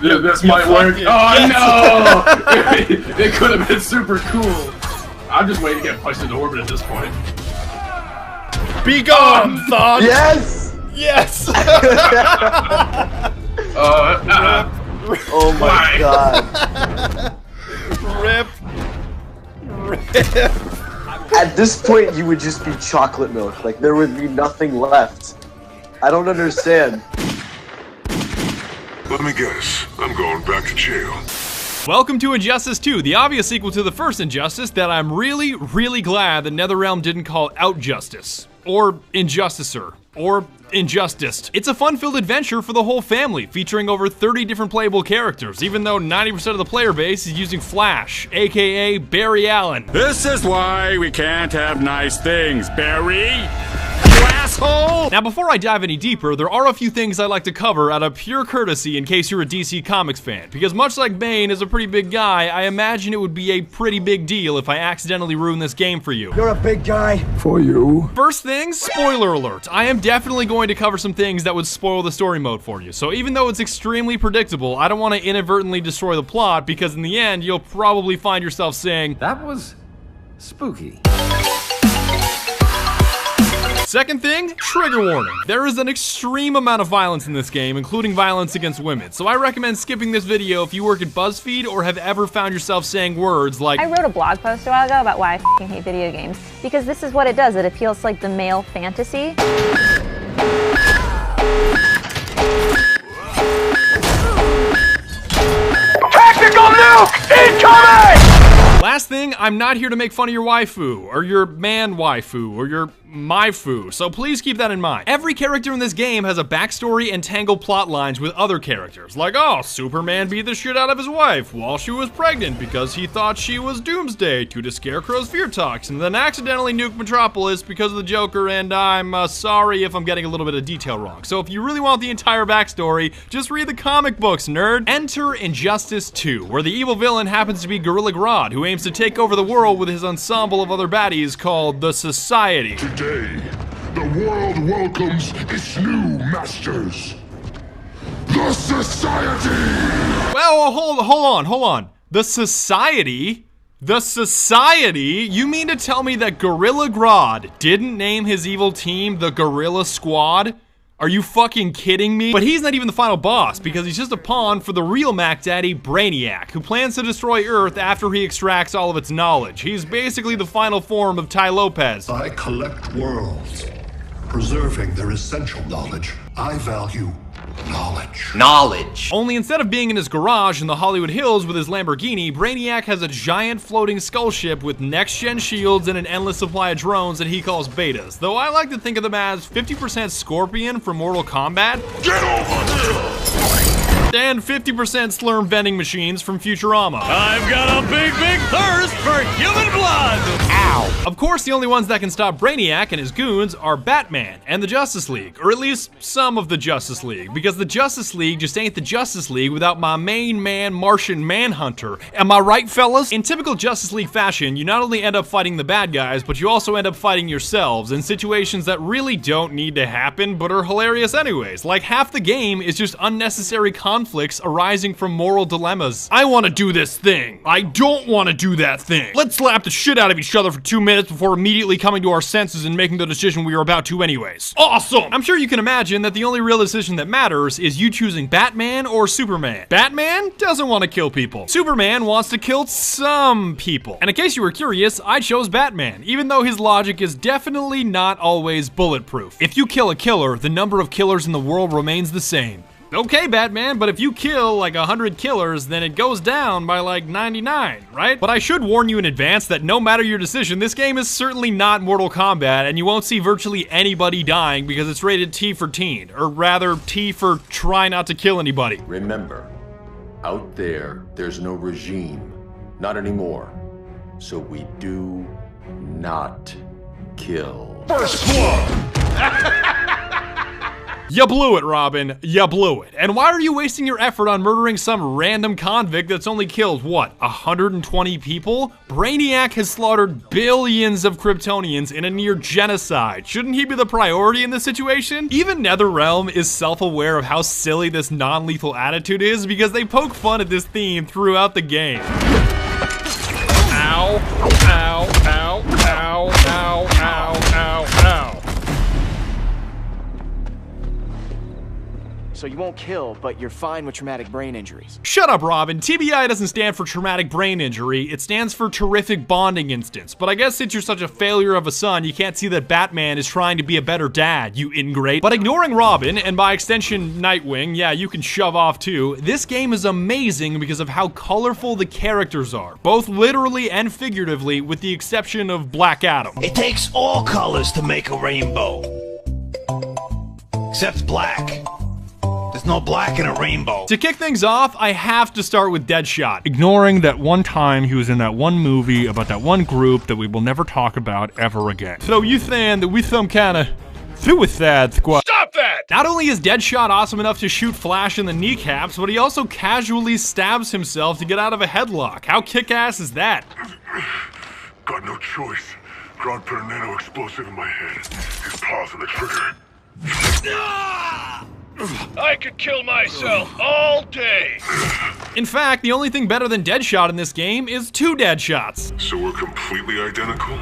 Yeah, this might work. Oh no! It could have been super cool. I'm just waiting to get punched into orbit at this point. Be gone, Thon! Yes! Yes! Oh my god. Rip. At this point, you would just be chocolate milk. Like, there would be nothing left. I don't understand. Let me guess. I'm going back to jail. Welcome to Injustice 2, the obvious sequel to the first Injustice that I'm really, really glad that NetherRealm didn't call Outjustice. Or Injusticer. Or Injusticed. It's a fun-filled adventure for the whole family, featuring over 30 different playable characters, even though 90% of the player base is using Flash, aka Barry Allen. This is why we can't have nice things, Barry! You asshole! Now, before I dive any deeper, there are a few things I'd like to cover out of pure courtesy in case you're a DC Comics fan, because much like Bane is a pretty big guy, I imagine it would be a pretty big deal if I accidentally ruin this game for you. You're a big guy. For you. First thing, spoiler alert. I am definitely going to cover some things that would spoil the story mode for you, so even though it's extremely predictable, I don't want to inadvertently destroy the plot, because in the end, you'll probably find yourself saying, That was spooky. Second thing, trigger warning. There is an extreme amount of violence in this game, including violence against women, so I recommend skipping this video if you work at BuzzFeed or have ever found yourself saying words like, I wrote a blog post a while ago about why I f***ing hate video games, because this is what it does. It appeals to like the male fantasy. Tactical nuke incoming! Last thing, I'm not here to make fun of your waifu, or your man waifu, or your maifu, so please keep that in mind. Every character in this game has a backstory and tangled plot lines with other characters, like, oh, Superman beat the shit out of his wife while she was pregnant because he thought she was Doomsday due to Scarecrow's fear toxin, and then accidentally nuked Metropolis because of the Joker, and I'm sorry if I'm getting a little bit of detail wrong. So if you really want the entire backstory, just read the comic books, nerd. Enter Injustice 2, where the evil villain happens to be Gorilla Grodd, who aims to take over the world with his ensemble of other baddies called the Society. Today, the world welcomes its new masters. The Society! Well, hold on. The Society? The Society? You mean to tell me that Gorilla Grodd didn't name his evil team the Gorilla Squad? Are you fucking kidding me? But he's not even the final boss, because he's just a pawn for the real Mac Daddy, Brainiac, who plans to destroy Earth after he extracts all of its knowledge. He's basically the final form of Tai Lopez. I collect worlds, preserving their essential knowledge. I value knowledge. Only instead of being in his garage in the Hollywood Hills with his Lamborghini, Brainiac has a giant floating skull ship with next-gen shields and an endless supply of drones that he calls betas, though I like to think of them as 50% Scorpion from Mortal Kombat. Get over here! And 50% Slurm vending machines from Futurama. I've got a big, big thirst for human blood! Ow! Of course, the only ones that can stop Brainiac and his goons are Batman and the Justice League, or at least some of the Justice League, because the Justice League just ain't the Justice League without my main man, Martian Manhunter. Am I right, fellas? In typical Justice League fashion, you not only end up fighting the bad guys, but you also end up fighting yourselves in situations that really don't need to happen, but are hilarious anyways. Like, half the game is just unnecessary conflicts arising from moral dilemmas. I want to do this thing. I don't want to do that thing. Let's slap the shit out of each other for 2 minutes before immediately coming to our senses and making the decision we are about to anyways. Awesome! I'm sure you can imagine that the only real decision that matters is you choosing Batman or Superman. Batman doesn't want to kill people. Superman wants to kill some people. And in case you were curious, I chose Batman, even though his logic is definitely not always bulletproof. If you kill a killer, the number of killers in the world remains the same. Okay, Batman, but if you kill like 100 killers, then it goes down by like 99, right? But I should warn you in advance that no matter your decision, this game is certainly not Mortal Kombat, and you won't see virtually anybody dying because it's rated T for teen, or rather T for try not to kill anybody. Remember, out there's no regime. Not anymore. So we do not kill. First blood! You blew it, Robin. You blew it. And why are you wasting your effort on murdering some random convict that's only killed, what, 120 people? Brainiac has slaughtered billions of Kryptonians in a near genocide. Shouldn't he be the priority in this situation? Even NetherRealm is self-aware of how silly this non-lethal attitude is because they poke fun at this theme throughout the game. Ow, ow, ow, ow, ow, ow, ow, ow. So you won't kill, but you're fine with traumatic brain injuries. Shut up, Robin. TBI doesn't stand for traumatic brain injury, it stands for terrific bonding instance. But I guess since you're such a failure of a son, you can't see that Batman is trying to be a better dad, you ingrate. But ignoring Robin, and by extension Nightwing, yeah, you can shove off too, this game is amazing because of how colorful the characters are, both literally and figuratively, with the exception of Black Adam. It takes all colors to make a rainbow. Except black. There's no black in a rainbow. To kick things off, I have to start with DEADSHOT. Ignoring that one time he was in that one movie about that one group that we will never talk about ever again. So you think that we some kind of suicide squad. Stop that! Not only is DEADSHOT awesome enough to shoot Flash in the kneecaps, but he also casually stabs himself to get out of a headlock. How kick-ass is that? Got no choice. Grodd put a nano explosive in my head. His paws on the trigger. I could kill myself all day. In fact, the only thing better than DEADSHOT in this game is 2 DEADSHOTs. So we're completely identical?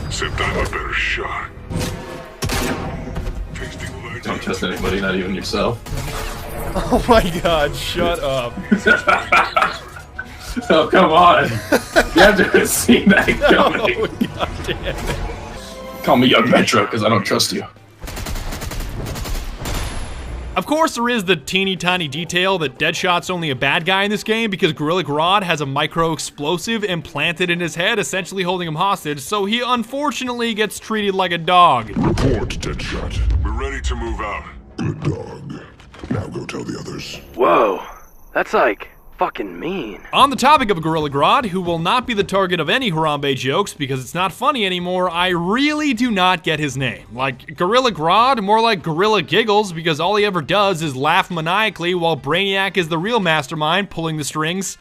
Except I'm a better shot. Don't trust anybody, not even yourself. Oh my god, shut up. Oh, come on. You have to have seen that coming. Oh, god damn it. Call me Young Metro, because I don't trust you. Of course, there is the teeny tiny detail that DEADSHOT's only a bad guy in this game because Gorilla Grodd has a micro-explosive implanted in his head, essentially holding him hostage, so he unfortunately gets treated like a dog. Report, DEADSHOT. We're ready to move out. Good dog. Now go tell the others. Whoa, that's like fucking mean. On the topic of Gorilla Grodd, who will not be the target of any Harambe jokes because it's not funny anymore, I really do not get his name. Like, Gorilla Grodd, more like Gorilla Giggles, because all he ever does is laugh maniacally while Brainiac is the real mastermind pulling the strings.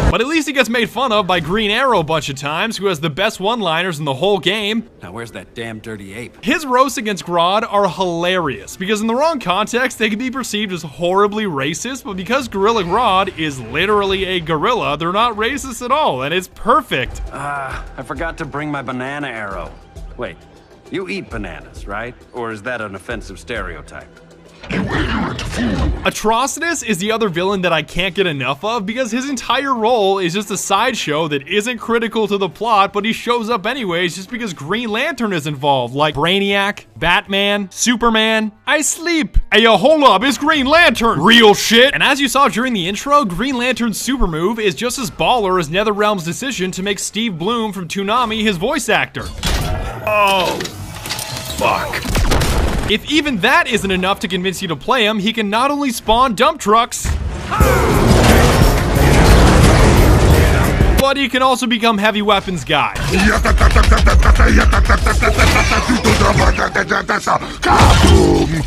But at least he gets made fun of by Green Arrow a bunch of times, who has the best one-liners in the whole game. Now where's that damn dirty ape? His roasts against Grodd are hilarious, because in the wrong context, they can be perceived as horribly racist, but because Gorilla Grodd is literally a gorilla, they're not racist at all, and it's perfect. I forgot to bring my banana arrow. Wait, you eat bananas, right? Or is that an offensive stereotype? Atrocitus is the other villain that I can't get enough of because his entire role is just a sideshow that isn't critical to the plot, but he shows up anyways just because Green Lantern is involved, like Brainiac, Batman, Superman. I sleep. Hey, yo, hold up, it's Green Lantern. Real shit. And as you saw during the intro, Green Lantern's super move is just as baller as NetherRealm's decision to make Steve Bloom from Toonami his voice actor. Oh, fuck. If even that isn't enough to convince you to play him, he can not only spawn dump trucks, but he can also become heavy weapons guy.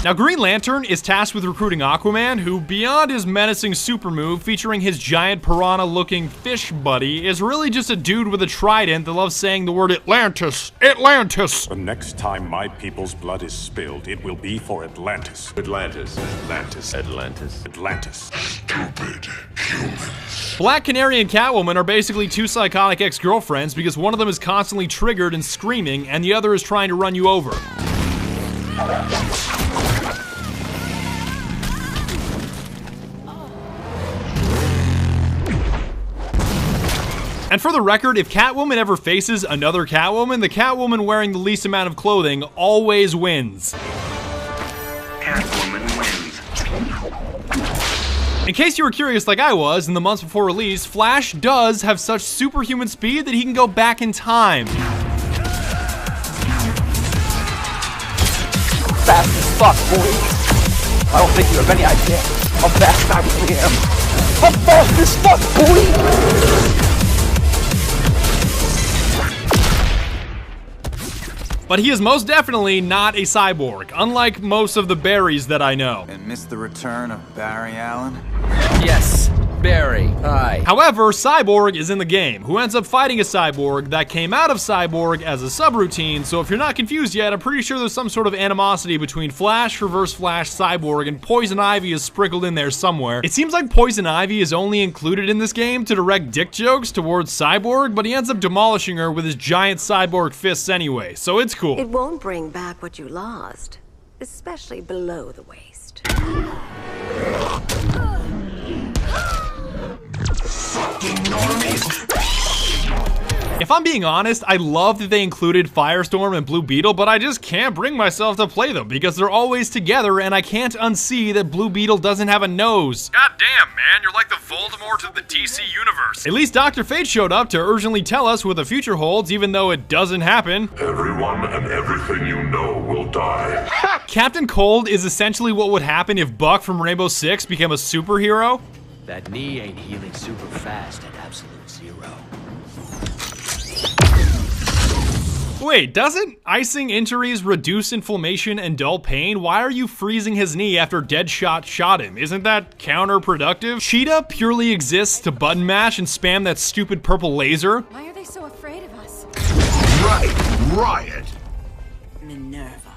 Now, Green Lantern is tasked with recruiting Aquaman, who, beyond his menacing super move featuring his giant piranha-looking fish buddy, is really just a dude with a trident that loves saying the word Atlantis. Atlantis! The next time my people's blood is spilled, it will be for Atlantis. Atlantis. Atlantis. Atlantis. Atlantis. Stupid humans. Black Canary and Catwoman are basically 2 psychotic ex-girlfriends because one of them is constantly triggered and screaming, and the other is trying to run you over. And for the record, if Catwoman ever faces another Catwoman, the Catwoman wearing the least amount of clothing always wins. Catwoman wins. In case you were curious like I was, in the months before release, Flash does have such superhuman speed that he can go back in time. Fast as fuck, boy. I don't think you have any idea how fast I really am. I'm fast as fuck, boy! But he is most definitely not a cyborg, unlike most of the Barrys that I know. And miss the return of Barry Allen? Yes, Barry. Hi. However, Cyborg is in the game, who ends up fighting a cyborg that came out of Cyborg as a subroutine, so if you're not confused yet, I'm pretty sure there's some sort of animosity between Flash, Reverse Flash, Cyborg, and Poison Ivy is sprinkled in there somewhere. It seems like Poison Ivy is only included in this game to direct dick jokes towards Cyborg, but he ends up demolishing her with his giant cyborg fists anyway, so it's cool. It won't bring back what you lost, especially below the waist. If I'm being honest, I love that they included Firestorm and Blue Beetle, but I just can't bring myself to play them because they're always together and I can't unsee that Blue Beetle doesn't have a nose. God damn, man, you're like the Voldemort of the DC universe. At least Dr. Fate showed up to urgently tell us what the future holds, even though it doesn't happen. Everyone and everything you know will die. Captain Cold is essentially what would happen if Buck from Rainbow Six became a superhero. That knee ain't healing super fast at absolute zero. Wait, doesn't icing injuries reduce inflammation and dull pain? Why are you freezing his knee after DEADSHOT shot him? Isn't that counterproductive? Cheetah purely exists to button mash and spam that stupid purple laser. Why are they so afraid of us? Right, riot. Minerva.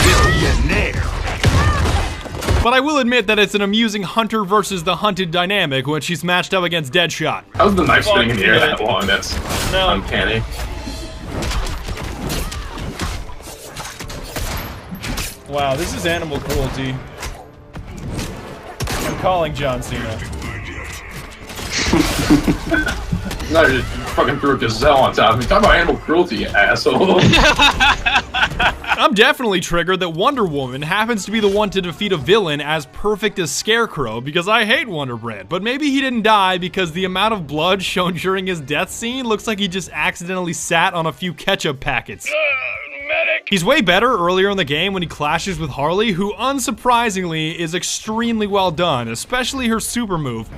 Billionaire. But I will admit that it's an amusing hunter versus the hunted dynamic when she's matched up against DEADSHOT. How's the knife sitting in the air that long? That's uncanny. Wow, this is animal cruelty. I'm calling John Cena. No, you fucking threw a gazelle on top of me. Talk about animal cruelty, you asshole. I'm definitely triggered that Wonder Woman happens to be the one to defeat a villain as perfect as Scarecrow because I hate Wonder Bread. But maybe he didn't die because the amount of blood shown during his death scene looks like he just accidentally sat on a few ketchup packets. He's way better earlier in the game when he clashes with Harley, who unsurprisingly is extremely well done, especially her super move.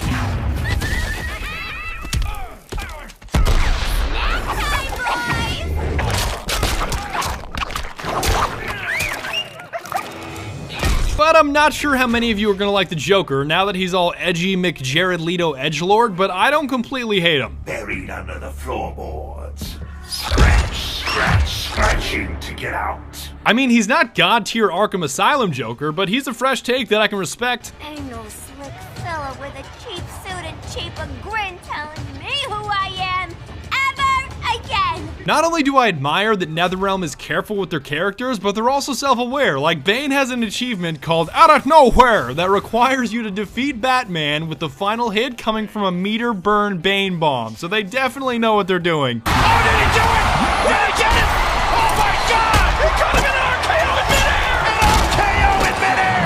But I'm not sure how many of you are gonna like the Joker now that he's all edgy McJared Leto edgelord, but I don't completely hate him. Buried under the floorboards. Scratch, scratch, scratching to get out. I mean, he's not god-tier Arkham Asylum Joker, but he's a fresh take that I can respect. Ain't no slick fella with a cheap suit and cheaper grin telling me who I am ever again. Not only do I admire that NetherRealm is careful with their characters, but they're also self-aware. Like, Bane has an achievement called Out of Nowhere that requires you to defeat Batman with the final hit coming from a meter-burn Bane bomb. So they definitely know what they're doing. Oh, did he do it? Did he get it? Oh my god! You're coming an RKO in midair! An RKO in midair!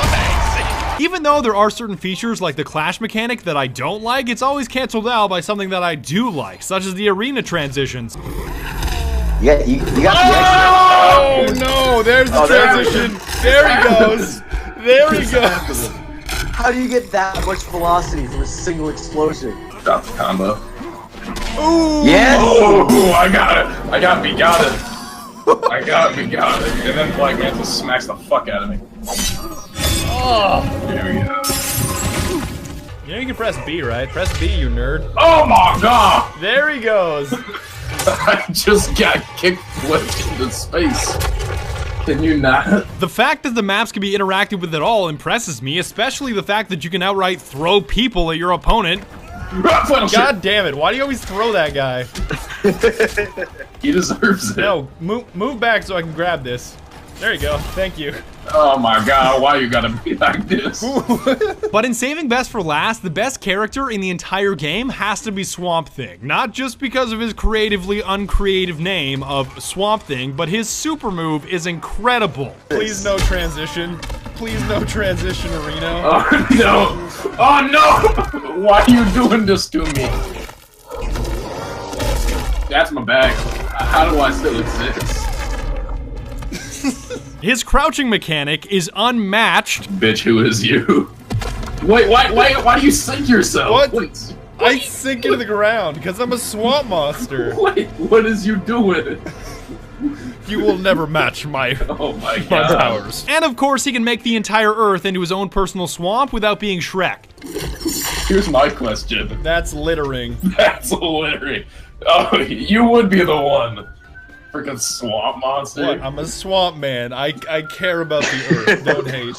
Amazing! Even though there are certain features like the clash mechanic that I don't like, it's always canceled out by something that I do like, such as the arena transitions. Yeah, you got the no, there's the transition. There he goes. There he goes. How do you get that much velocity from a single explosion? Drop the combo. Ooh. Yes. Oh, I got it. I got me, got it. I got me, got it. And then Black Manta smacks the fuck out of me. Oh. Here we go. You know you can press B, right? Press B, you nerd. Oh my god! There he goes. I just got kicked flipped into space. Can you not? The fact that the maps can be interacted with at all impresses me, especially the fact that you can outright throw people at your opponent. God damn it, why do you always throw that guy? He deserves it. No, move back so I can grab this. There you go, thank you. Oh my god, why you gotta be like this? But in saving best for last, the best character in the entire game has to be Swamp Thing. Not just because of his creatively uncreative name of Swamp Thing, but his super move is incredible. Please no transition. Please no transition, Reno. Oh no! Oh no! Why are you doing this to me? That's my bag. How do I still exist? His crouching mechanic is unmatched. Bitch, who is you? Wait, why do you sink yourself? What? I sink into the ground because I'm a swamp monster. Wait, what is you doing? You will never match my powers. And of course, he can make the entire Earth into his own personal swamp without being Shrek. Here's my question. That's littering. That's littering. Oh, you would be the one. Freaking swamp monster. What? I'm a swamp man. I care about the Earth. Don't hate.